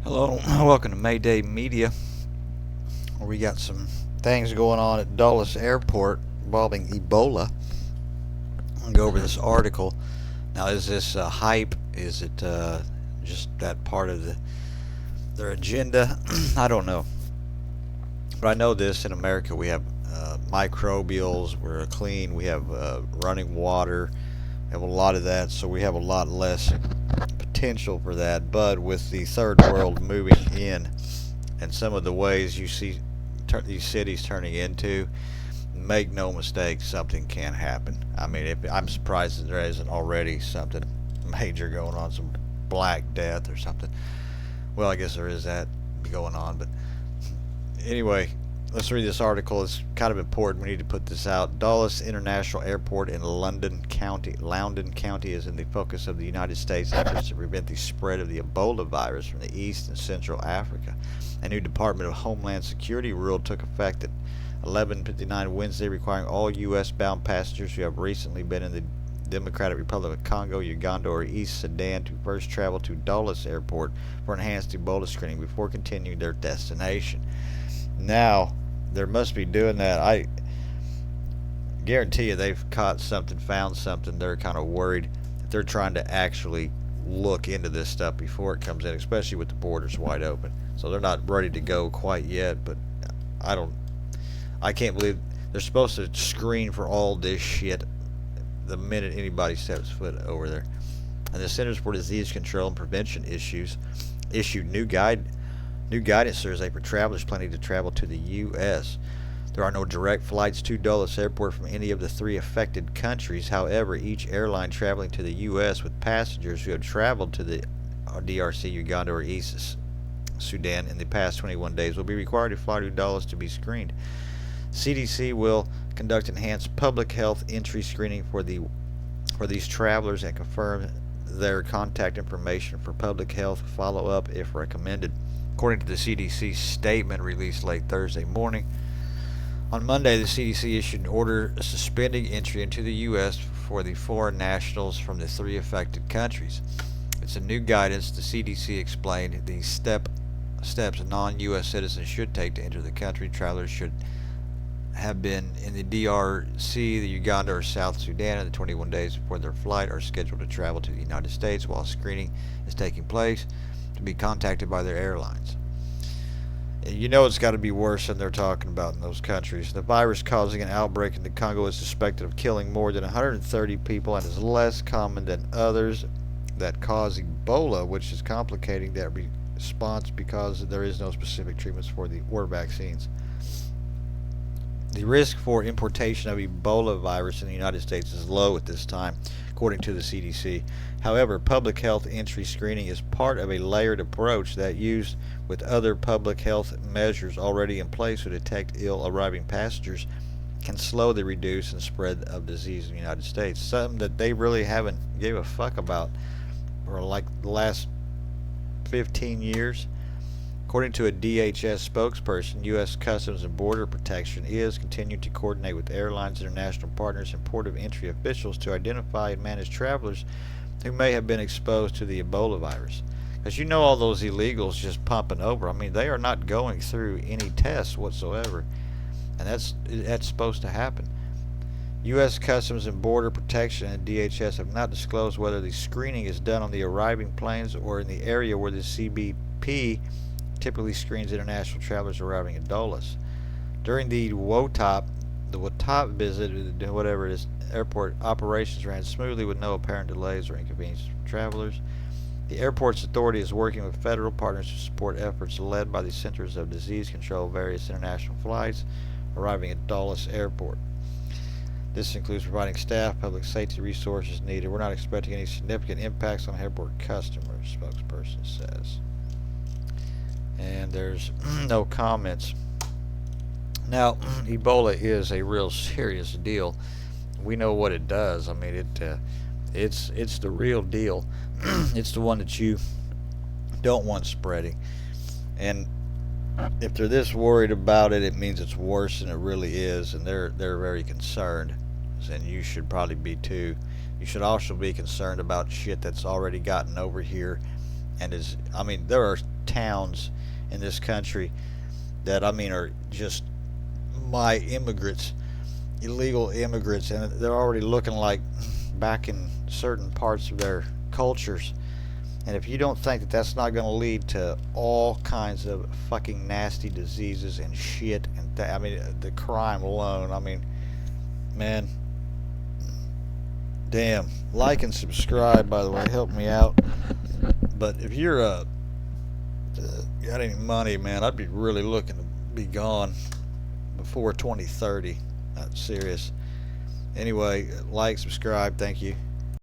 Hello, welcome to Mayday Media, where we got some things going on at Dulles Airport involving Ebola. I'll go over this article. Now, is this hype? Is it just that part of their agenda? I don't know. But I know this: in America, we have microbials, we're clean, we have running water, we have a lot of that, so we have a lot less potential for that. But with the third world moving in, and some of the ways you see these cities turning into, make no mistake, something can happen. I mean, I'm surprised that there isn't already something major going on, some Black Death or something. Well, I guess there is that going on, but anyway, let's read this article. It's kind of important. We need to put this out. Dulles International Airport in Loudoun County is in the focus of the United States efforts to prevent the spread of the Ebola virus from the East and Central Africa. A new Department of Homeland Security rule took effect at 11:59 Wednesday, requiring all U.S.-bound passengers who have recently been in the Democratic Republic of Congo, Uganda, or East Sudan to first travel to Dulles Airport for enhanced Ebola screening before continuing their destination. Now, there must be doing that. I guarantee you they've caught something, found something. They're kind of worried that they're trying to actually look into this stuff before it comes in, especially with the borders wide open. So they're not ready to go quite yet, but I can't believe they're supposed to screen for all this shit the minute anybody steps foot over there. And the Centers for Disease Control and Prevention issued new guidance Thursday for travelers planning to travel to the U.S. There are no direct flights to Dulles Airport from any of the three affected countries. However, each airline traveling to the U.S. with passengers who have traveled to the DRC, Uganda, or East Sudan in the past 21 days will be required to fly to Dulles to be screened. CDC will conduct enhanced public health entry screening for these travelers and confirm their contact information for public health follow-up if recommended, according to the CDC statement released late Thursday morning. On Monday, the CDC issued an order suspending entry into the U.S. for the foreign nationals from the three affected countries. It's a new guidance. The CDC explained the steps non-U.S. citizens should take to enter the country. Travelers should have been in the DRC, the Uganda, or South Sudan in the 21 days before their flight are scheduled to travel to the United States while screening is taking place to be contacted by their airlines. You know it's got to be worse than they're talking about in those countries. The virus causing an outbreak in the Congo is suspected of killing more than 130 people and is less common than others that cause Ebola, which is complicating that response because there is no specific treatments or vaccines. The risk for importation of Ebola virus in the United States is low at this time, according to the CDC. However, public health entry screening is part of a layered approach that, used with other public health measures already in place to detect ill-arriving passengers, can slowly reduce and spread of disease in the United States, something that they really haven't gave a fuck about for like the last 15 years. According to a DHS spokesperson, U.S. Customs and Border Protection is continuing to coordinate with airlines, international partners, and port of entry officials to identify and manage travelers who may have been exposed to the Ebola virus. Because you know all those illegals just pumping over. I mean, they are not going through any tests whatsoever. And that's supposed to happen. U.S. Customs and Border Protection and DHS have not disclosed whether the screening is done on the arriving planes or in the area where the CBP typically screens international travelers arriving at Dulles. During the WOTOP visit, whatever it is, airport operations ran smoothly with no apparent delays or inconveniences for travelers. The airport's authority is working with federal partners to support efforts led by the Centers of Disease Control of various international flights arriving at Dulles Airport. This includes providing staff, public safety resources needed. We're not expecting any significant impacts on airport customers, spokesperson says. And there's no comments. Now, Ebola is a real serious deal. We know what it does. I mean, it's the real deal. It's the one that you don't want spreading. And if they're this worried about it, it means it's worse than it really is, and they're very concerned. And you should probably be too. You should also be concerned about shit that's already gotten over here And I mean, there are towns in this country that, I mean, are just my immigrants, illegal immigrants, and they're already looking like back in certain parts of their cultures. And if you don't think that that's not going to lead to all kinds of fucking nasty diseases and shit, and I mean, the crime alone, I mean, man, damn. Like and subscribe, by the way, help me out. But if you're got any money, man, I'd be really looking to be gone before 2030. Not serious. Anyway, like, subscribe, thank you.